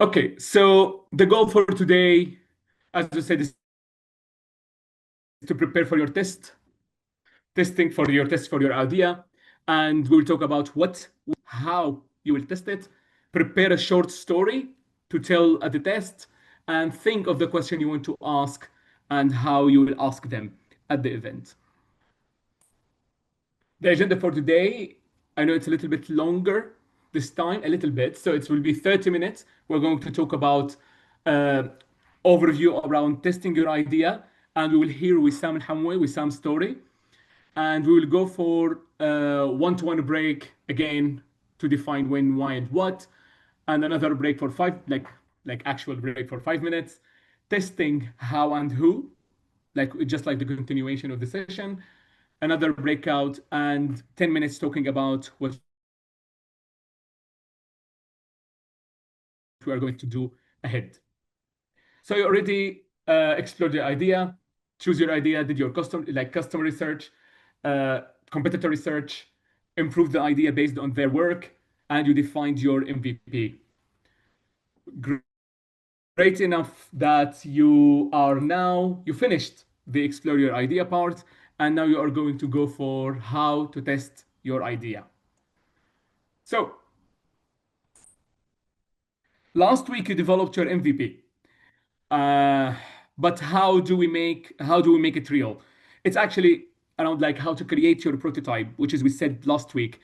Okay, so the goal for today, as I said, is to prepare for your testing for your test for your idea, and we'll talk about how you will test it, prepare a short story to tell at the test, and think of the question you want to ask and how you will ask them at the event. The agenda for today, I know it's a little bit longer this time, a little bit, so it will be 30 minutes. We're going to talk about uh, overview around testing your idea, and we will hear Wissam Al-Hamwi, Wissam's story, and we will go for one-to-one break again to define when, why, and what, and another break for like actual break for 5 minutes, testing how and who, like just like the continuation of the session, another breakout, and 10 minutes talking about what we are going to do ahead. So you already explored the idea, choose your idea, did your customer research, competitor research, improved the idea based on their work, and you defined your MVP. Great enough that you finished the explore your idea part, and now you are going to go for how to test your idea. So last week you developed your MVP. But how do we make it real? It's actually around like how to create your prototype, which is we said last week.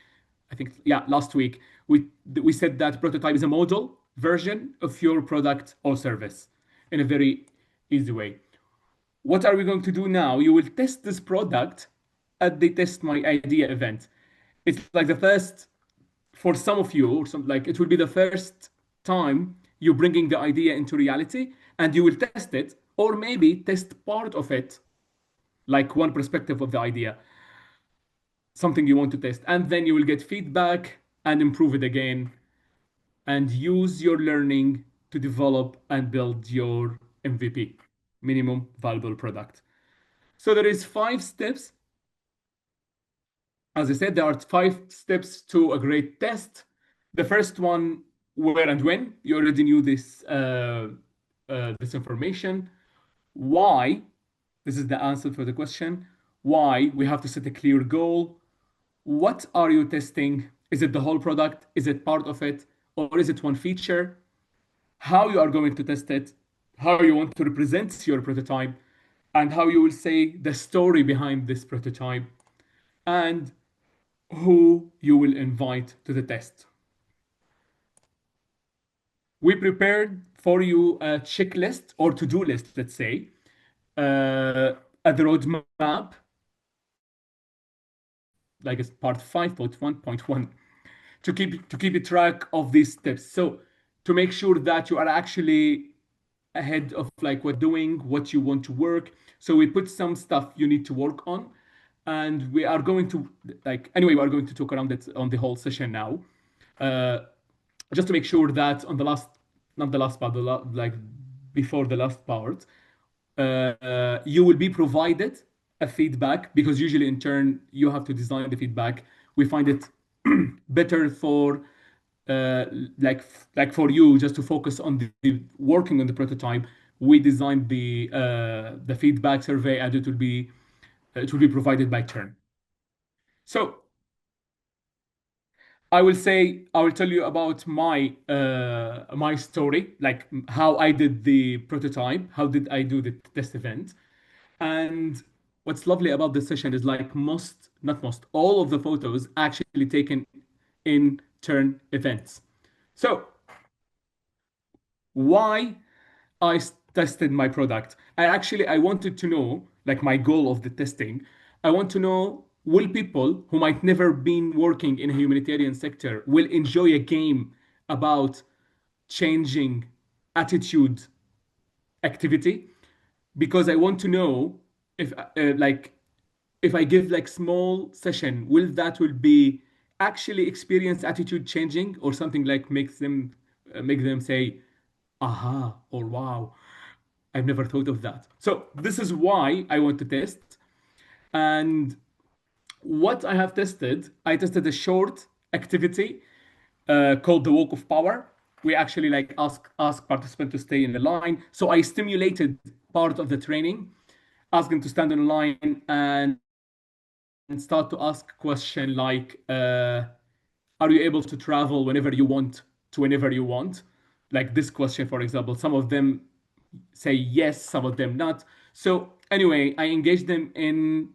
I think yeah, last week we said that prototype is a model version of your product or service in a very easy way. What are we going to do now? You will test this product at the Test My Idea event. It's like the first for some of you, or some like it will be the first time you're bringing the idea into reality, and you will test it, or maybe test part of it, like one perspective of the idea, something you want to test, and then you will get feedback and improve it again, and use your learning to develop and build your MVP, minimum viable product. So there is 5 steps. As I said, there are 5 steps to a great test. The first one, where and when. You already knew this information. Why? This is the answer for the question. Why? We have to set a clear goal. What are you testing? Is it the whole product? Is it part of it? Or is it one feature? How you are going to test it? How you want to represent your prototype? And how you will say the story behind this prototype? And who you will invite to the test. We prepared for you a checklist or to-do list, let's say, at the roadmap, like it's part 5.1.1, to keep a track of these steps. So to make sure that you are actually ahead of like what you want to work. So we put some stuff you need to work on, and we are going to we are going to talk around it on the whole session now. Just to make sure that on the last, not the last part, like before the last part, you will be provided a feedback, because usually in turn you have to design the feedback. We find it better for uh, like for you just to focus on the working on the prototype. We designed the feedback survey, and it will be provided by turn. So I will tell you about my story, like how I did the prototype, how did I do the test event. And what's lovely about this session is like not most, all of the photos actually taken in turn events. So why I tested my product? I wanted to know, like my goal of the testing, I want to know, will people who might never been working in a humanitarian sector will enjoy a game about changing attitude activity? Because I want to know if if I give like small session, will be actually experience attitude changing, or something like make them say aha or wow, I've never thought of that. So this is why I want to test. And what I tested a short activity called the Walk of Power. we actually like ask participants to stay in the line. So I stimulated part of the training, ask them to stand in line and start to ask question like, are you able to travel whenever you want to whenever you want? Like this question, for example, some of them say yes, some of them not. So anyway, I engage them in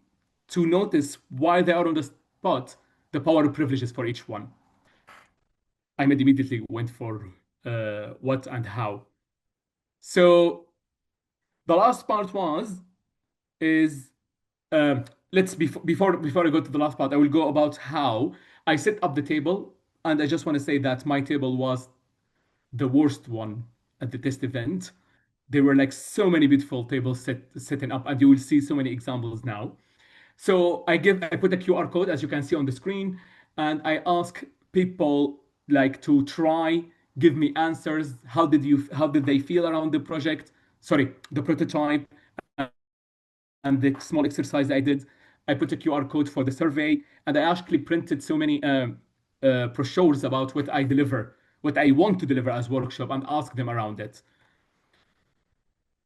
to notice while they are on the spot the power of privileges for each one. I immediately went for what and how. So the last part was is let's before I go to the last part, I will go about how I set up the table, and I just want to say that my table was the worst one at the test event. There were like so many beautiful tables setting up, and you will see so many examples now. So I put a QR code as you can see on the screen, and I ask people like to try give me answers. How did they feel around the project? Sorry, the prototype and the small exercise I did. I put a QR code for the survey, and I actually printed so many brochures about what I deliver, what I want to deliver as workshop, and ask them around it.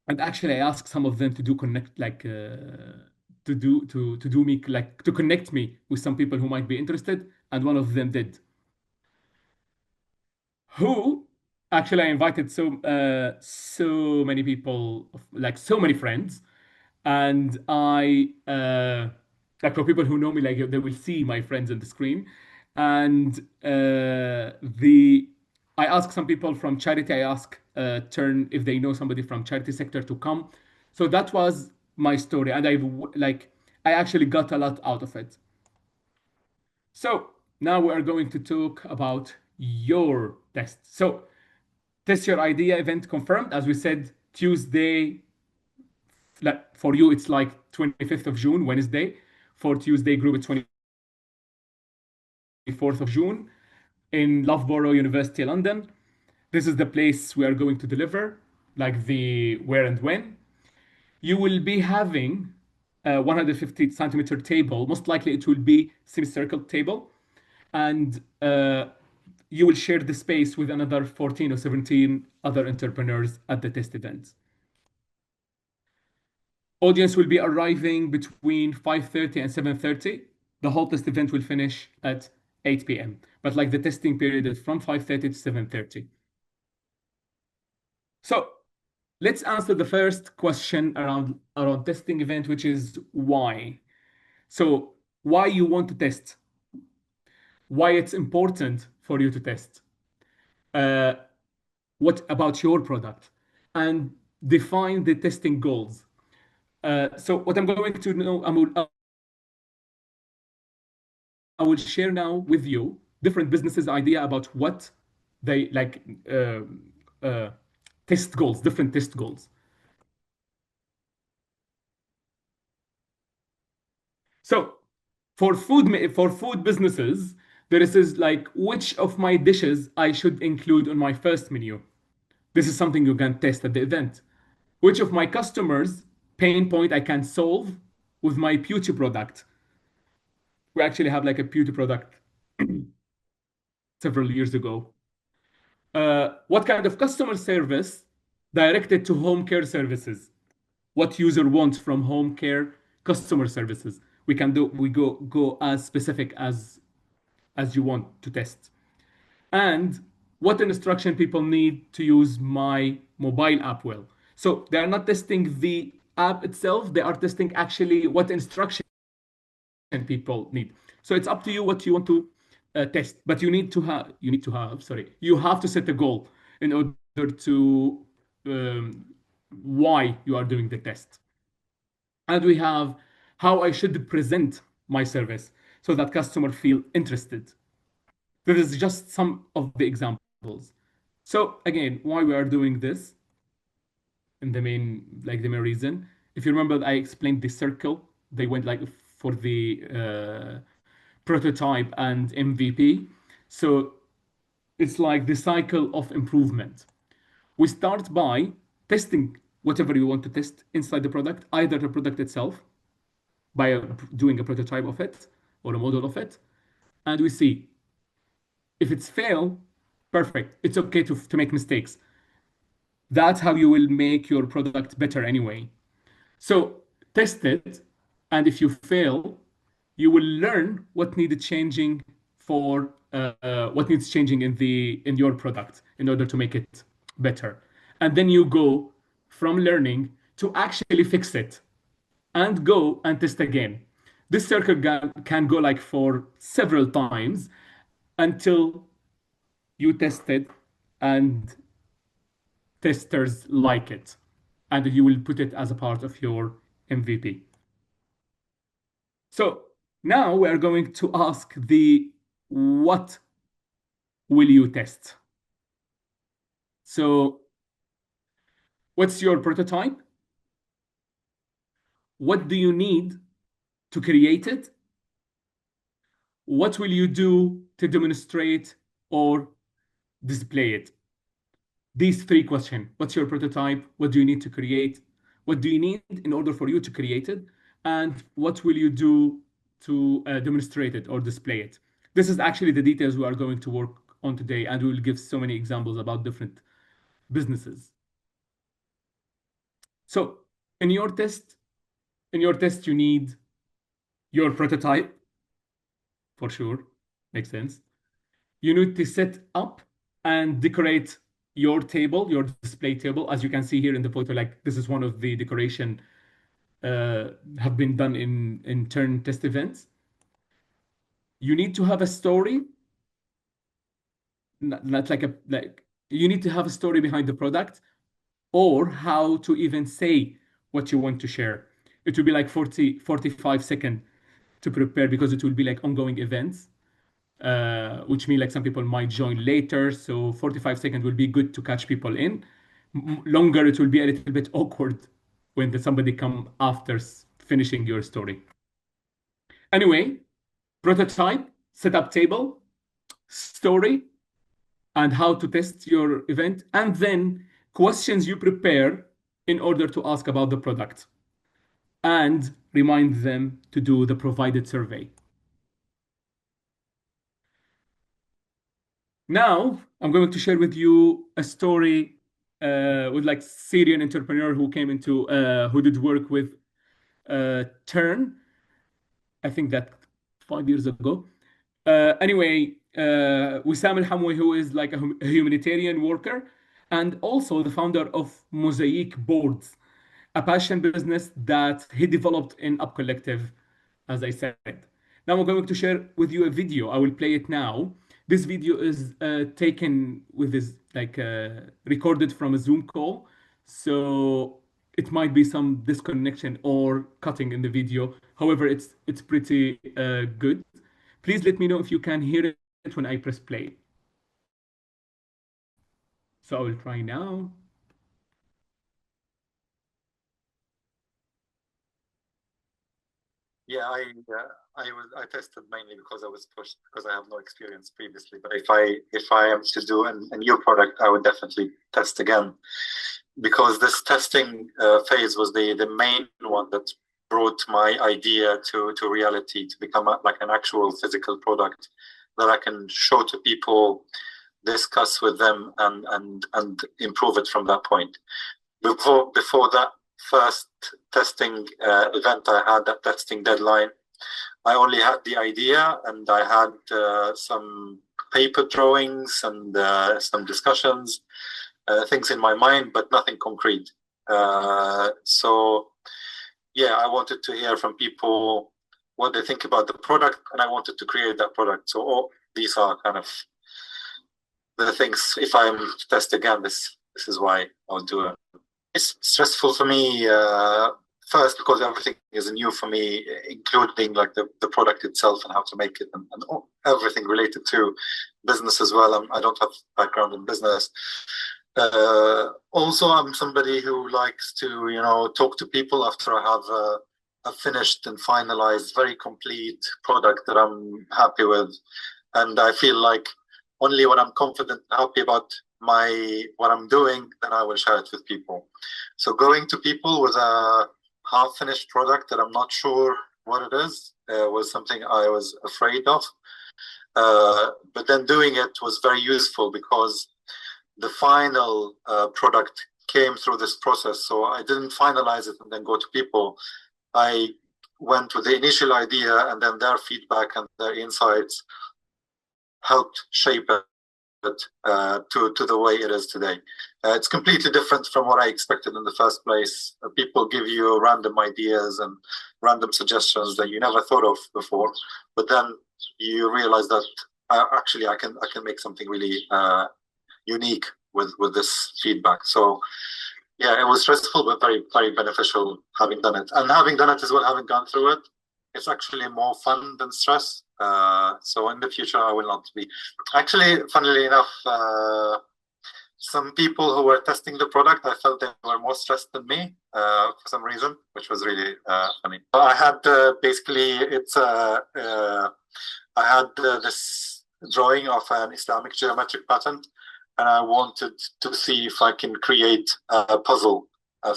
And actually, I asked some of them to do connect, like to do me like to connect me with some people who might be interested, and one of them did. Who actually I invited so many people, like so many friends, and I like for people who know me, like they will see my friends on the screen, and the I ask some people from charity. I ask turn if they know somebody from charity sector to come. So that was my story, and I actually got a lot out of it. So now we are going to talk about your test. So test your idea event confirmed, as we said, Tuesday. Like for you, it's like 25th of June, Wednesday. For Tuesday group, it's 24th of June in Loughborough University, London. This is the place we are going to deliver, like the where and when. You will be having a 150 centimeter table. Most likely, it will be semicircle table, and you will share the space with another 14 or 17 other entrepreneurs at the test event. Audience will be arriving between 5:30 and 7:30. The whole test event will finish at 8 p.m. But like the testing period is from 5:30 to 7:30. So let's answer the first question around testing event, which is why. So why you want to test, why it's important for you to test, uh, what about your product, and define the testing goals. So what I'm going to know, I will share now with you different businesses idea about what they like uh, test goals, different test goals. So for food businesses, there is like which of my dishes I should include on my first menu. This is something you can test at the event. Which of my customers pain point I can solve with my beauty product. We actually have like a beauty product several years ago. What kind of customer service directed to home care services? What user wants from home care customer services? We go as specific as you want to test. And what instruction people need to use my mobile app well. So they are not testing the app itself, they are testing actually what instruction people need. So it's up to you what you want to test, but you have to set a goal in order to why you are doing the test. And we have how I should present my service so that customer feel interested. This is just some of the examples. So again, why we are doing this in the main reason. If you remember, I explained the circle. They went like for the prototype and MVP. So it's like the cycle of improvement. We start by testing whatever you want to test inside the product, either the product itself by doing a prototype of it or a model of it, and we see if it's fail, Perfect. It's okay to make mistakes. That's how you will make your product better anyway. So test it, and if you fail, you will learn what needed changing for what needs changing in your product in order to make it better. And then you go from learning to actually fix it and go and test again. This circle can go like for several times until you test it and testers like it, and you will put it as a part of your MVP. So now we are going to ask the what will you test? So what's your prototype? What do you need to create it? What will you do to demonstrate or display it? These three questions. What's your prototype? What do you need to create? What do you need in order for you to create it? And what will you do to demonstrate it or display it? This is actually the details we are going to work on today, and we will give so many examples about different businesses. So in your test, you need your prototype, for sure. Makes sense. You need to set up and decorate your table, your display table. As you can see here in the photo, like this is one of the decoration have been done in turn test events. You need to have a story, not like you need to have a story behind the product or how to even say what you want to share. It will be like 45 seconds to prepare because it will be like ongoing events, which mean like some people might join later. So 45 seconds will be good to catch people in. Longer, it will be a little bit awkward when somebody come after finishing your story. Anyway, prototype, setup table, story, and how to test your event, and then questions you prepare in order to ask about the product and remind them to do the provided survey. Now, I'm going to share with you a story with like Syrian entrepreneur who came into who did work with Turn. I think that 5 years ago. Anyway, Wissam Al Hamwi, who is like a humanitarian worker and also the founder of Mosaic Boards, a passion business that he developed in Up Collective, as I said. Now I'm going to share with you a video. I will play it now. This video is taken with this like recorded from a Zoom call, so it might be some disconnection or cutting in the video. However, it's pretty good. Please let me know if you can hear it when I press play. So I will try now. Yeah, I tested mainly because I was pushed because I have no experience previously. But if I am to do a new product, I would definitely test again because this testing phase was the main one that brought my idea to reality to become like an actual physical product that I can show to people, discuss with them, and improve it from that point. Before that first testing event I had, that testing deadline, I only had the idea and I had some paper drawings and some discussions, things in my mind, but nothing concrete. So yeah, I wanted to hear from people what they think about the product, and I wanted to create that product. So all these are kind of the things. If I'm to test again, this is why I'll do it. It's stressful for me, first because everything is new for me, including like the product itself and how to make it, and everything related to business as well. I don't have background in business. Also, I'm somebody who likes to talk to people after I have a finished and finalized, very complete product that I'm happy with, and I feel like only when I'm confident and happy about what I'm doing, then I will share it with people. So going to people with a half finished product that I'm not sure what it is was something I was afraid of. But then doing it was very useful because the final product came through this process. So I didn't finalize it and then go to people. I went with the initial idea, and then their feedback and their insights helped shape it to the way it is today. It's completely different from what I expected in the first place. People give you random ideas and random suggestions that you never thought of before, but then you realize that actually I can make something really unique with this feedback. So yeah, it was stressful but very, very beneficial having done it. And having done it as well, having gone through it, it's actually more fun than stress. So in the future, I will not be. Actually, funnily enough, some people who were testing the product, I felt they were more stressed than me for some reason, which was really funny. I had basically, I had this drawing of an Islamic geometric pattern, and I wanted to see if I can create a puzzle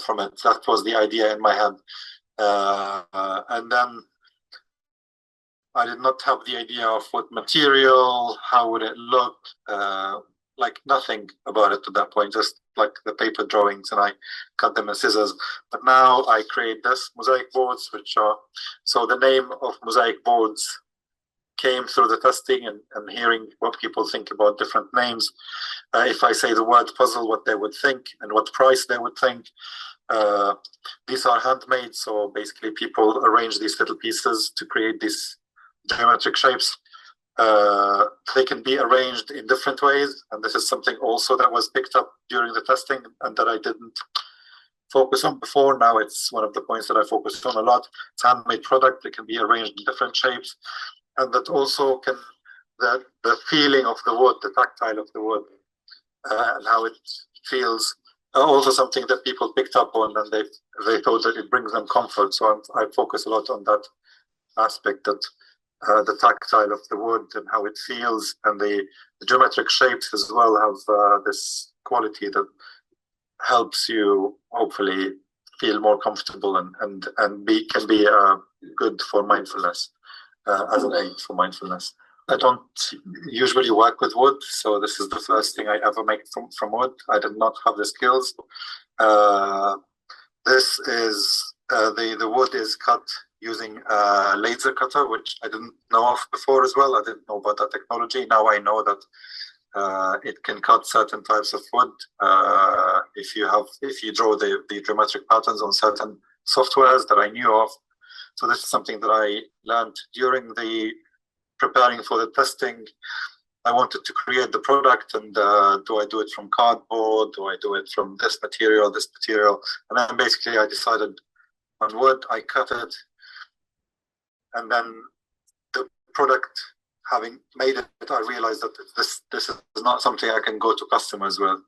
from it. That was the idea in my head. And then I did not have the idea of what material, how would it look, like nothing about it at that point, just like the paper drawings, and I cut them with scissors. But now I create this mosaic boards, which are, so the name of mosaic boards came through the testing and hearing what people think about different names. If I say the word puzzle, what they would think and what price they would think. These are handmade, so basically people arrange these little pieces to create these geometric shapes. They can be arranged in different ways, and this is something also that was picked up during the testing and that I didn't focus on before. Now it's one of the points that I focused on a lot. It's a handmade product. It can be arranged in different shapes, and that also can, the feeling of the wood, the tactile of the wood, and how it feels, also something that people picked up on, and they thought that it brings them comfort. So I focus a lot on that aspect, that the tactile of the wood and how it feels, and the geometric shapes as well have this quality that helps you hopefully feel more comfortable and can be good for mindfulness, as an aid for mindfulness. I don't usually work with wood, so this is the first thing I ever make from wood. I did not have the skills. This is the wood is cut using a laser cutter, which I didn't know of before as well. I didn't know about that technology. Now I know that it can cut certain types of wood if you draw the geometric patterns on certain softwares that I knew of. So this is something that I learned during the preparing for the testing. I wanted to create the product, and do I do it from cardboard? Do I do it from this material? And then basically I decided on wood. I cut it, and then the product, having made it, I realized that this is not something I can go to customers with.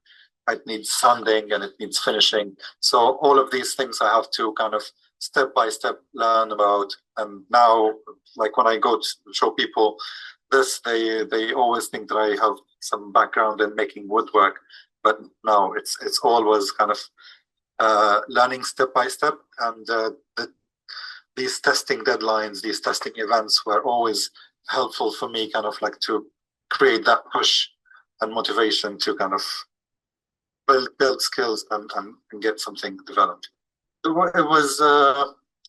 It needs sanding and it needs finishing. So all of these things I have to kind of step by step learn about. And now, like when I go to show people this, they always think that I have some background in making woodwork, but no, it's always kind of learning step by step. And these testing deadlines, these testing events were always helpful for me, kind of like to create that push and motivation to kind of build skills and get something developed. It was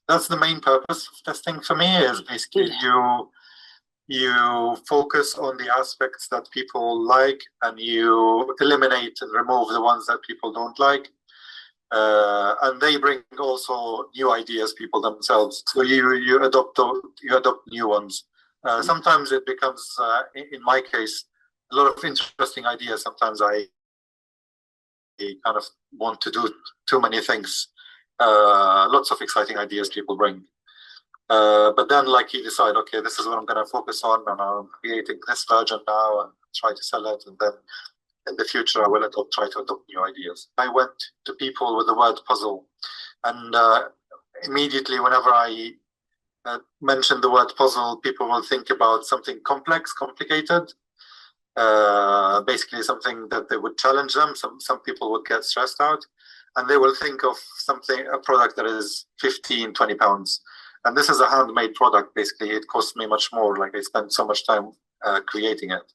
that's the main purpose of testing for me, is basically you focus on the aspects that people like, and you eliminate and remove the ones that people don't like. And they bring also new ideas, people themselves. So you adopt new ones. Sometimes it becomes, in my case, a lot of interesting ideas. Sometimes I kind of want to do too many things. Lots of exciting ideas people bring. But then, like, you decide, okay, this is what I'm going to focus on, and I'm creating this version now and try to sell it, and then in the future I will try to adopt new ideas. I went to people with the word puzzle, and immediately whenever I mention the word puzzle, people will think about something complex, complicated, basically something that they would challenge them. Some people would get stressed out, and they will think of a product that is 15-20 pounds. And this is a handmade product. Basically, it costs me much more. Like, I spend so much time creating it.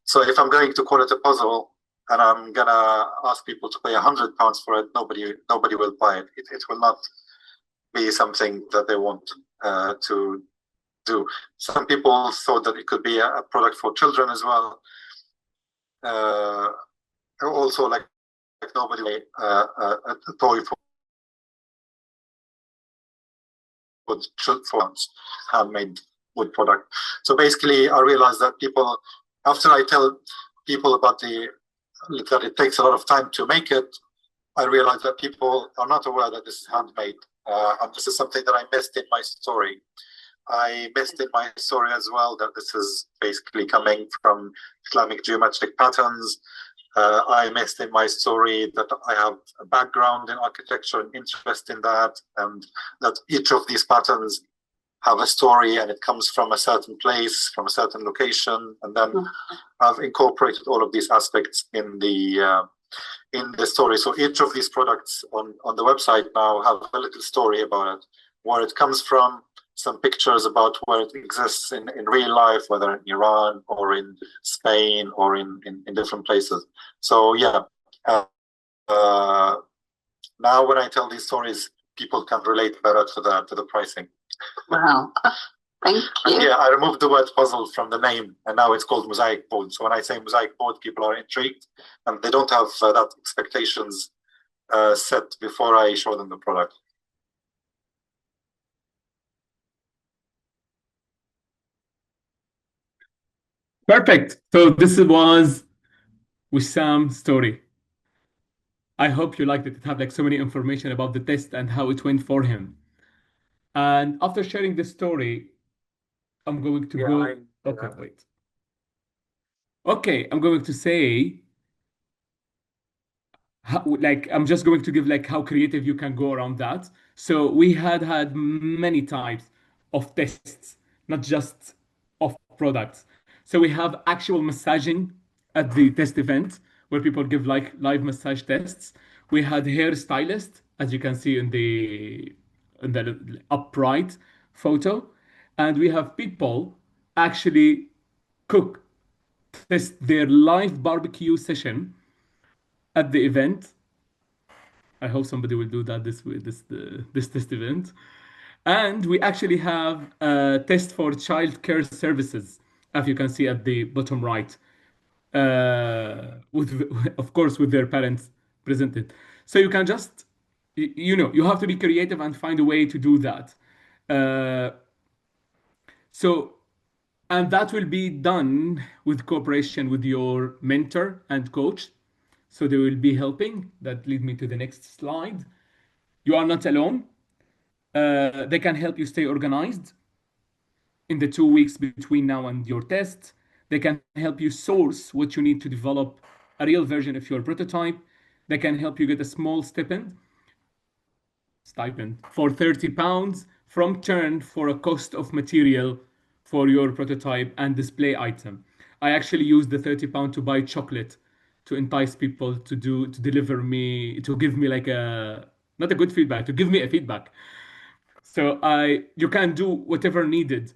So if I'm going to call it a puzzle and I'm gonna ask people to pay £100 for it, nobody will buy it. It will not be something that they want to do. Some people thought that it could be a product for children as well. Also, like nobody a toy for handmade wood product. So basically, I realized that people, after I tell people about that it takes a lot of time to make it, I realized that people are not aware that this is handmade. And this is something that I missed in my story. I missed in my story as well that this is basically coming from Islamic geometric patterns. I missed in my story that I have a background in architecture and interest in that, and that each of these patterns have a story and it comes from a certain place, from a certain location, and then I've incorporated all of these aspects in the story. So each of these products on the website now have a little story about it, where it comes from, some pictures about where it exists in real life, whether in Iran or in Spain or in different places. So yeah, now when I tell these stories, people can relate better to the pricing. Wow. Thank you. Yeah, I removed the word puzzle from the name, and now it's called Mosaic Board. So when I say Mosaic Board, people are intrigued, and they don't have that expectations set before I show them the product. Perfect. So this was Wissam's story. I hope you liked it. It had like so many information about the test and how it went for him. And after sharing this story, I'm going to go. Okay, wait. Okay, I'm going to say like I'm just going to give like how creative you can go around that. So we had many types of tests, not just of products. So we have actual massaging at the test event where people give like live massage tests. We had hairstylist, as you can see in the upright photo, and we have people actually cook test their live barbecue session at the event. I hope somebody will do that this test event. And we actually have a test for child care services, as you can see at the bottom right, with of course with their parents presented. So you can just you have to be creative and find a way to do that. Uh, so and that will be done with cooperation with your mentor and coach. So they will be helping. That leads me to the next slide. You are not alone. They can help you stay organized in the 2 weeks between now and your test. They can help you source what you need to develop a real version of your prototype. They can help you get a small stipend for £30 from Turn for a cost of material for your prototype and display item. I actually used the £30 to buy chocolate to entice people to give me like not a good feedback, to give me a feedback. So you can do whatever needed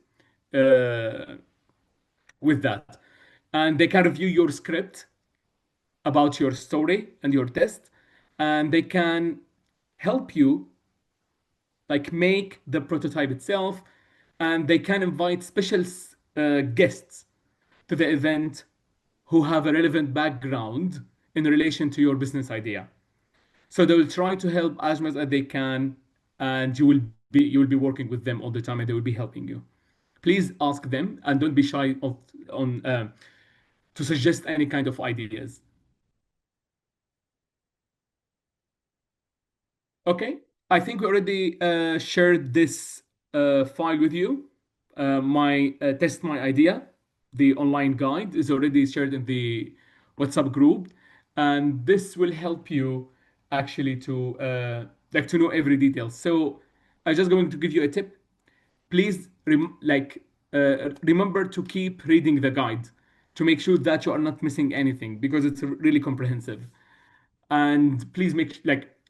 with that. And they can review your script about your story and your test, and they can help you like make the prototype itself, and they can invite special guests to the event who have a relevant background in relation to your business idea. So they will try to help as much as they can, and you will be working with them all the time, and they will be helping you. Please ask them and don't be shy to suggest any kind of ideas. Okay, I think we already shared this file with you. My test my idea, the online guide is already shared in the WhatsApp group, and this will help you actually to know every detail. So I'm just going to give you a tip. Please remember to keep reading the guide to make sure that you are not missing anything, because it's really comprehensive. And please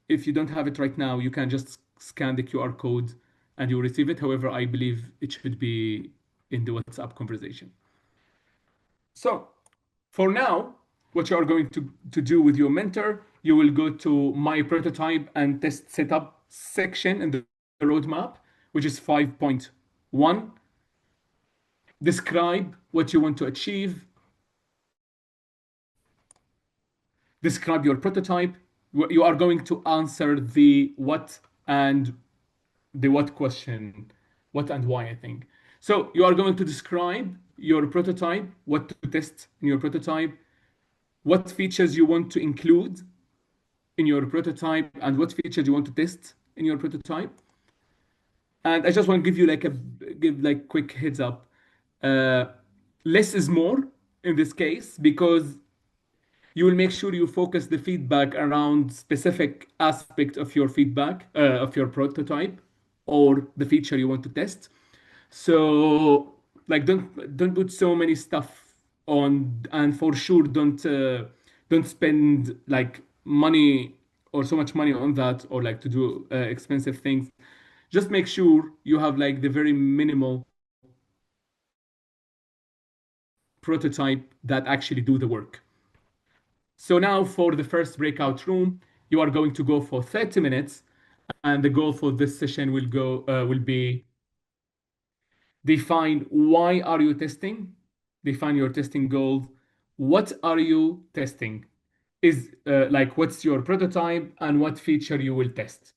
if you don't have it right now, you can just scan the QR code and you'll receive it. However, I believe it should be in the WhatsApp conversation. So for now, what you are going to do with your mentor, you will go to my prototype and test setup section in the roadmap, which is 5.1. Describe what you want to achieve. Describe your prototype. You are going to answer the what and the what question, what and why, I think. So you are going to describe your prototype, what to test in your prototype, what features you want to include in your prototype, and what features you want to test in your prototype. And I just want to give you like quick heads up. Less is more in this case because you will make sure you focus the feedback around specific aspect of your feedback of your prototype or the feature you want to test. So like don't put so many stuff on, and for sure don't spend like money or so much money on that, or like to do expensive things. Just make sure you have like the very minimal prototype that actually do the work. So now for the first breakout room, you are going to go for 30 minutes, and the goal for this session will be define why are you testing, define your testing goals, what are you testing, is like what's your prototype and what feature you will test.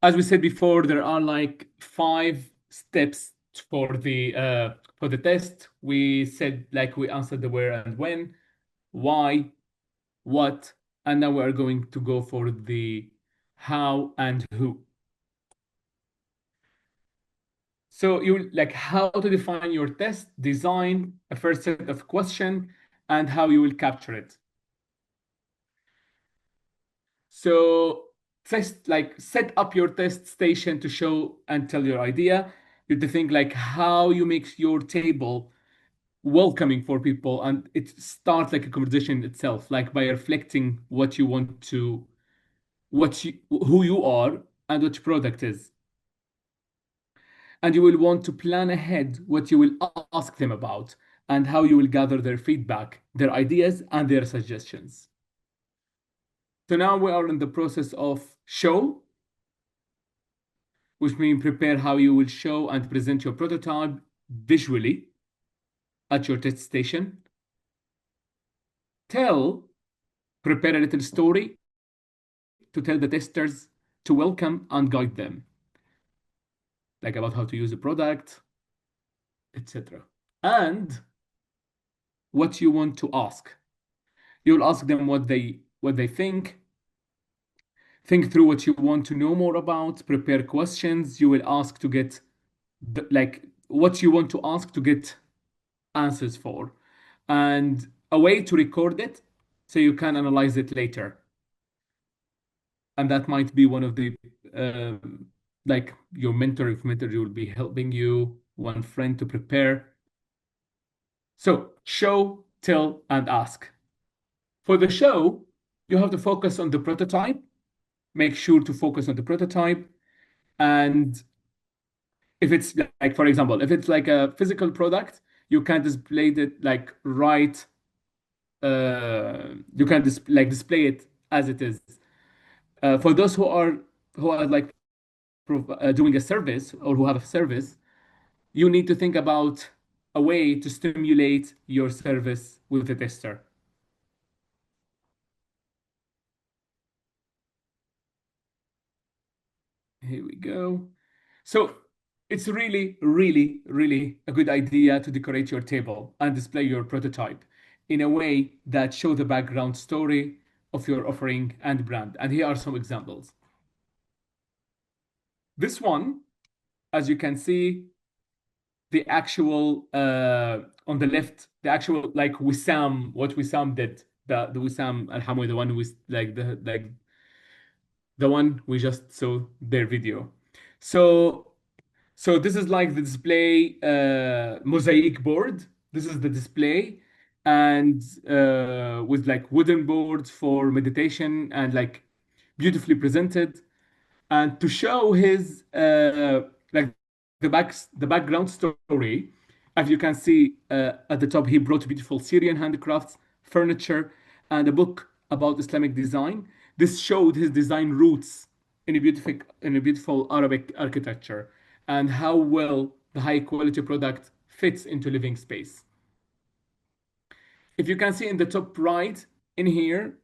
As we said before, there are like 5 steps for the test. We said like we answered the where and when, why, what, and now we are going to go for the how and who. So you like how to define your test, design a first set of question, and how you will capture it. So set up your test station to show and tell your idea. You have to think like how you make your table welcoming for people, and it starts like a conversation itself, like by reflecting what you want to, who you are and what your product is. And you will want to plan ahead what you will ask them about and how you will gather their feedback, their ideas, and their suggestions. So now we are in the process of show, which means prepare how you will show and present your prototype visually at your test station. Tell, prepare a little story to tell the testers, to welcome and guide them, like about how to use the product, etc. And what you want to ask. You'll ask them what they think through what you want to know more about, prepare questions you will ask to get like what you want to ask to get answers for, and a way to record it so you can analyze it later. And that might be one of the like your mentor, if mentor will be helping you, one friend to prepare. So show, tell, and ask. For the show, you have to focus on the prototype. Make sure to focus on the prototype. And if it's like, for example, if it's like a physical product, you can display it like right. You can display it as it is. For those who are like doing a service or who have a service, you need to think about a way to stimulate your service with the tester. Here we go. So it's really, really, really a good idea to decorate your table and display your prototype in a way that show the background story of your offering and brand. And here are some examples. This one, as you can see, the actual on the left, the actual like Wissam, what Wissam did, the Wissam Al-Hamoui, the one who is like the one we just saw their video. So this is like the display mosaic board. This is the display, and with like wooden boards for meditation and like beautifully presented. And to show his like the background story, As you can see at the top, he brought beautiful Syrian handicrafts, furniture, and a book about Islamic design. This showed his design roots in a beautiful Arabic architecture and how well the high quality product fits into living space. If you can see in the top right in here,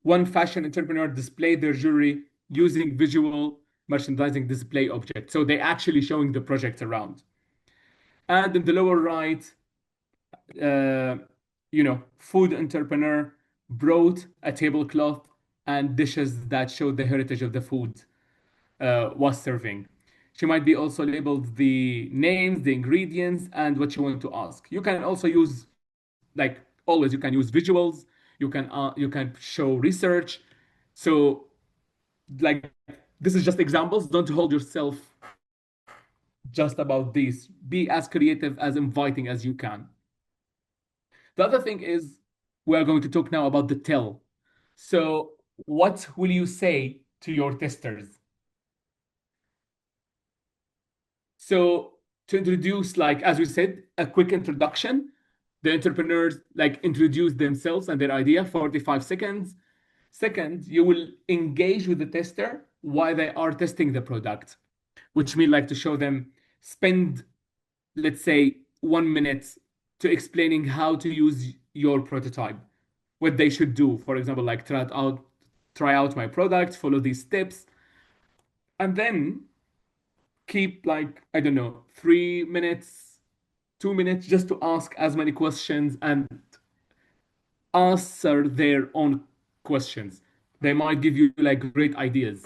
one fashion entrepreneur displayed their jewelry using visual merchandising display objects. So they actually showing the project around. And in the lower right, uh, food entrepreneur brought a tablecloth and dishes that showed the heritage of the food was serving. She might be also labeled the names, the ingredients, and what you want to ask. You can also use, like always, you can use visuals. You can show research. So, like this is just examples. Don't hold yourself just about these. Be as creative, as inviting as you can. The other thing is we are going to talk now about the tell. So, what will you say to your testers? So, to introduce, like as we said, a quick introduction, the entrepreneurs like introduce themselves and their idea, 45 seconds. Second, you will engage with the tester while they are testing the product, which means like to show them, spend, let's say, 1 minute to explaining how to use your prototype, what they should do. For example, like try out my product, follow these steps, and then keep like, I don't know, 3 minutes, 2 minutes just to ask as many questions and answer their own questions. They might give you like great ideas.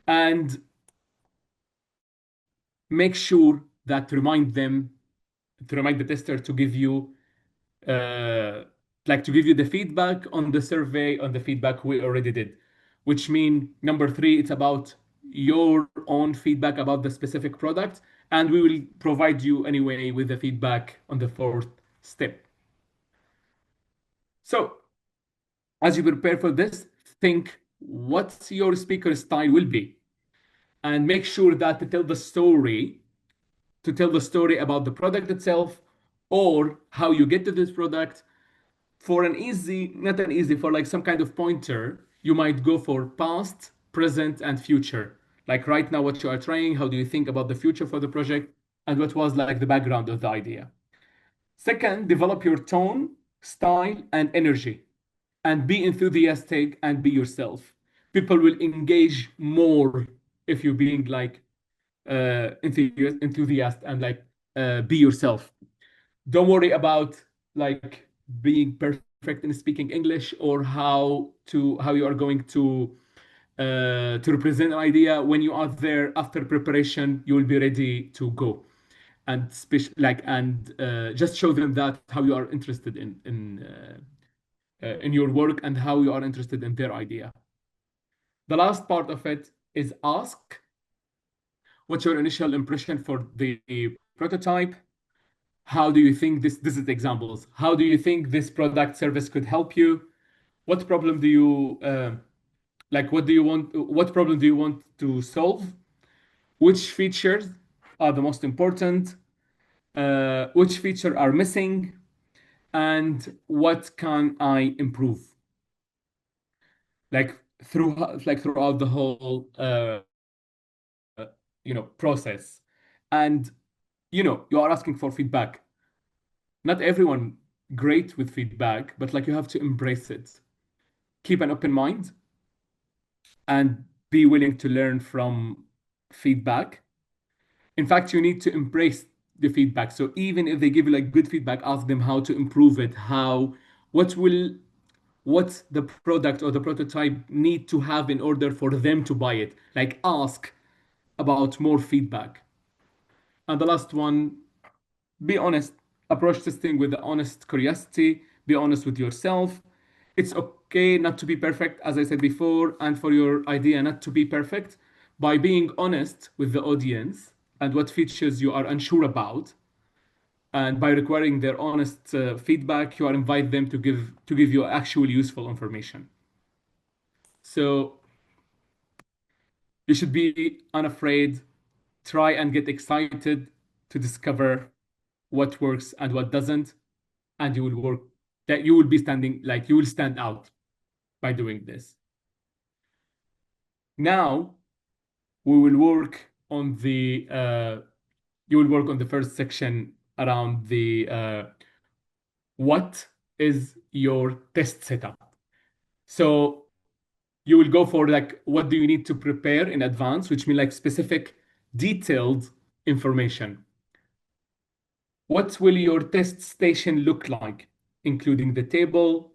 And make sure that to remind the tester to give you to give you the feedback on the survey, on the feedback we already did, which mean number 3, it's about your own feedback about the specific product, and we will provide you anyway with the feedback on the 4th step. So as you prepare for this, think what your speaker style will be, and make sure that to tell the story about the product itself or how you get to this product. For an easy, not an easy, for like some kind of pointer, you might go for past, present, and future. Like right now, what you are trying, how do you think about the future for the project, and what was like the background of the idea. Second, develop your tone, style, and energy, and be enthusiastic and be yourself. People will engage more if you're being like enthusiast and like be yourself. Don't worry about like being perfect in speaking English or how you are going to represent an idea. When you are there after preparation, you will be ready to go, and just show them that how you are interested in your work and how you are interested in their idea. The last part of it is ask. What's your initial impression for the prototype? How do you think this is examples? How do you think this product service could help you? What problem do you what problem do you want to solve? Which features are the most important? Which feature are missing? And what can I improve? Like throughout the whole process. And you are asking for feedback. Not everyone great with feedback, but like you have to embrace it. Keep an open mind and be willing to learn from feedback. In fact, you need to embrace the feedback. So even if they give you like good feedback, ask them how to improve it, what the product or the prototype need to have in order for them to buy it. Like ask about more feedback. And the last one, be honest. Approach testing with the honest curiosity. Be honest with yourself. It's okay not to be perfect, as I said before, and for your idea not to be perfect. By being honest with the audience and what features you are unsure about, and by requiring their honest feedback, you are invite them to give you actual useful information. So you should be unafraid. Try and get excited to discover what works and what doesn't, and you will be standing, like you will stand out by doing this. Now we will work on the you will work on the first section around the what is your test setup. So you will go for like what do you need to prepare in advance, which means like specific detailed information. What will your test station look like, including the table,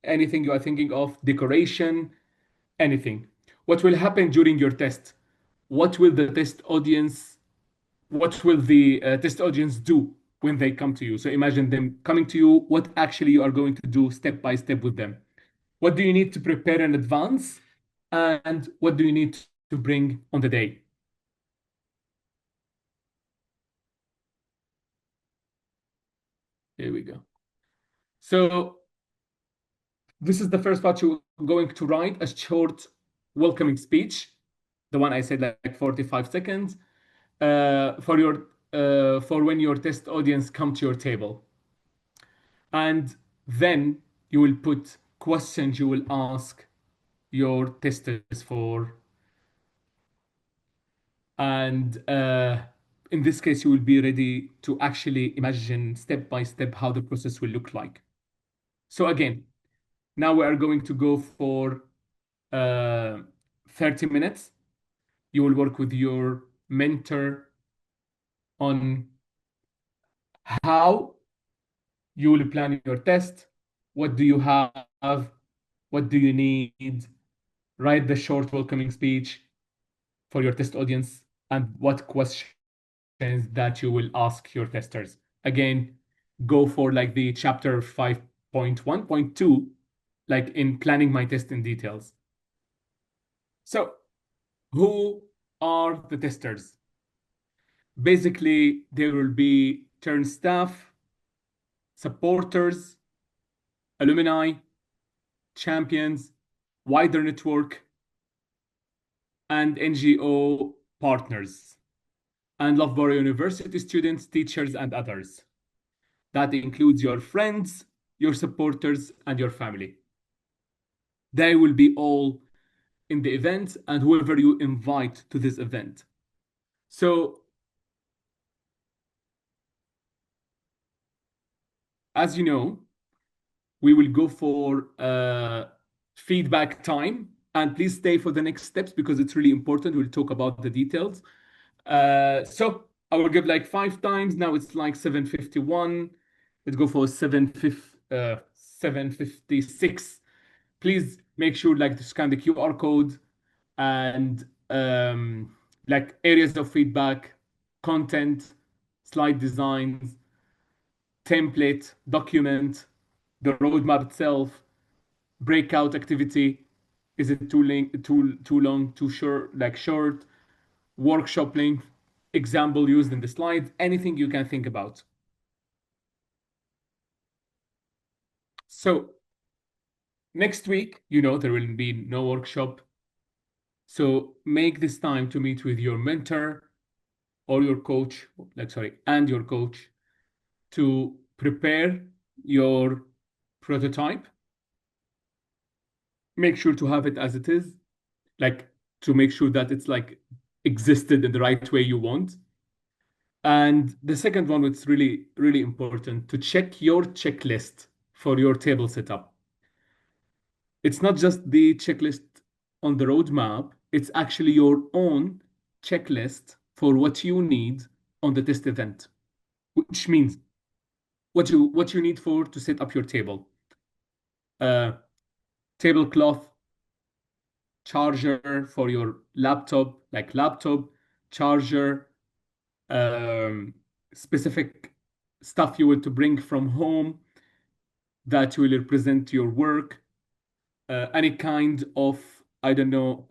anything you are thinking of, decoration, anything. What will happen during your test? What will the test audience do when they come to you? So imagine them coming to you, what actually you are going to do step by step with them. What do you need to prepare in advance? And what do you need to bring on the day? Here we go. So this is the first part. You're going to write a short welcoming speech, the one I said like 45 seconds, for when your test audience come to your table. And then you will put questions you will ask your testers for. And in this case, you will be ready to actually imagine step by step how the process will look like. So again, now we are going to go for 30 minutes. You will work with your mentor on how you will plan your test. What do you have? What do you need? Write the short welcoming speech for your test audience and what questions that you will ask your testers. Again, go for like the chapter 5.1.2, like in planning my test in details. So who are the testers? Basically, there will be turn staff, supporters, alumni, champions, wider network, and NGO partners, and Loughborough University students, teachers, and others. That includes your friends, your supporters, and your family. They will be all in the event and whoever you invite to this event. So as you know, we will go for feedback time, and please stay for the next steps because it's really important. We'll talk about the details. So I will give like 5 times. Now it's like 7:51. Let's go for 7:56. Please make sure like to scan the QR code and like areas of feedback, content, slide designs, template, document, the roadmap itself, breakout activity. Is it too long, too short, like short, workshop link, example used in the slides, anything you can think about. So next week, there will be no workshop. So make this time to meet with your mentor or your coach, and your coach to prepare your prototype. Make sure to have it as it is, like to make sure that it's like existed in the right way you want. And the second one, it's really, really important to check your checklist for your table setup. It's not just the checklist on the roadmap, it's actually your own checklist for what you need on the test event, which means what you need to set up your table. Tablecloth, charger for your laptop, like laptop, charger, specific stuff you want to bring from home that will represent your work, any kind of, I don't know,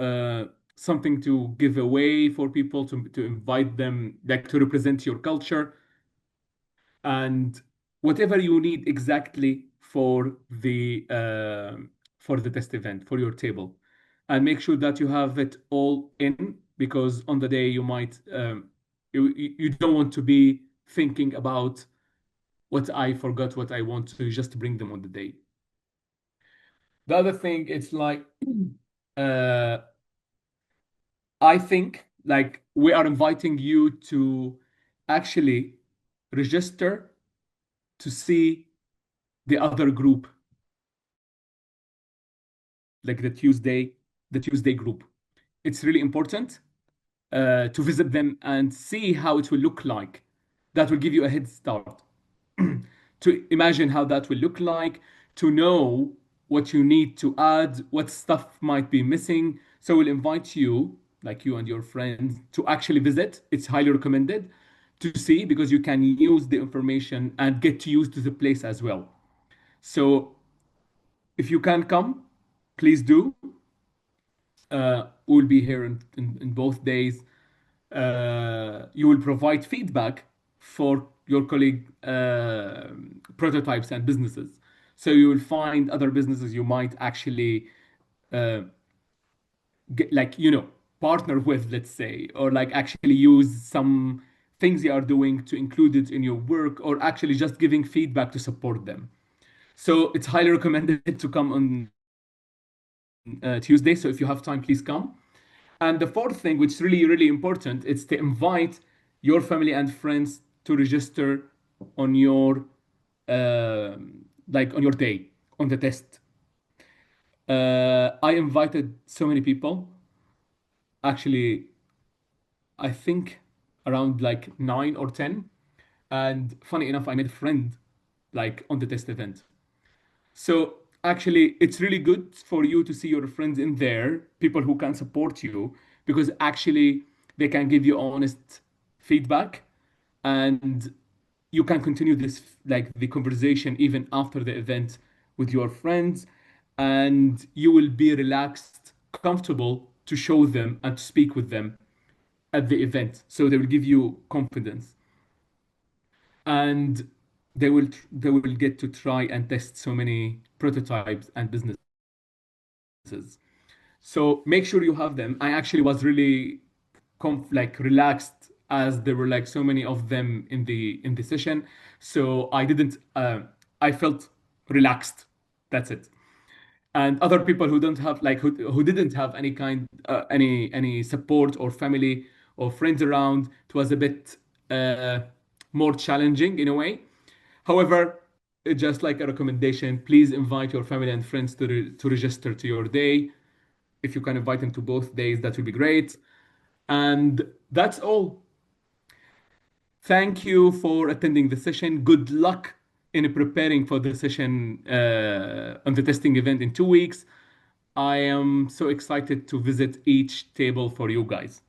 something to give away for people to invite them, like to represent your culture, and whatever you need exactly for the test event, for your table. And make sure that you have it all in, because on the day you might you don't want to be thinking about what I forgot, what I want to just bring them on the day. The other thing, it's like, uh, I think like we are inviting you to actually register to see the other group, like the Tuesday group. It's really important to visit them and see how it will look like. That will give you a head start to imagine how that will look like, to know what you need to add, what stuff might be missing. So we'll invite you, like you and your friends, to actually visit. It's highly recommended to see because you can use the information and get used to the place as well. So if you can come, please do. We'll be here in both days. You will provide feedback for your colleague prototypes and businesses. So you will find other businesses you might actually uh, get, like, partner with, let's say, or like actually use some things you are doing to include it in your work, or actually just giving feedback to support them. So it's highly recommended to come on Tuesday. So if you have time, please come. And the fourth thing, which is really, really important, is to invite your family and friends to register on your like on your day on the test. I invited so many people. Actually, I think around like 9 or 10. And funny enough, I made a friend like on the test event. So actually, it's really good for you to see your friends in there, people who can support you, because actually they can give you honest feedback, and you can continue this like the conversation even after the event with your friends, and you will be relaxed, comfortable to show them and to speak with them at the event. So they will give you confidence, and they will get to try and test so many prototypes and businesses. So make sure you have them. I actually was really like relaxed, as there were like so many of them in the session. So I didn't I felt relaxed. That's it. And other people who don't have like who didn't have any kind any support or family or friends around, it was a bit uh, more challenging in a way. However, just like a recommendation, please invite your family and friends to register to your day. If you can invite them to both days, that would be great. And that's all. Thank you for attending the session. Good luck in preparing for the session on the testing event in 2 weeks. I am so excited to visit each table for you guys.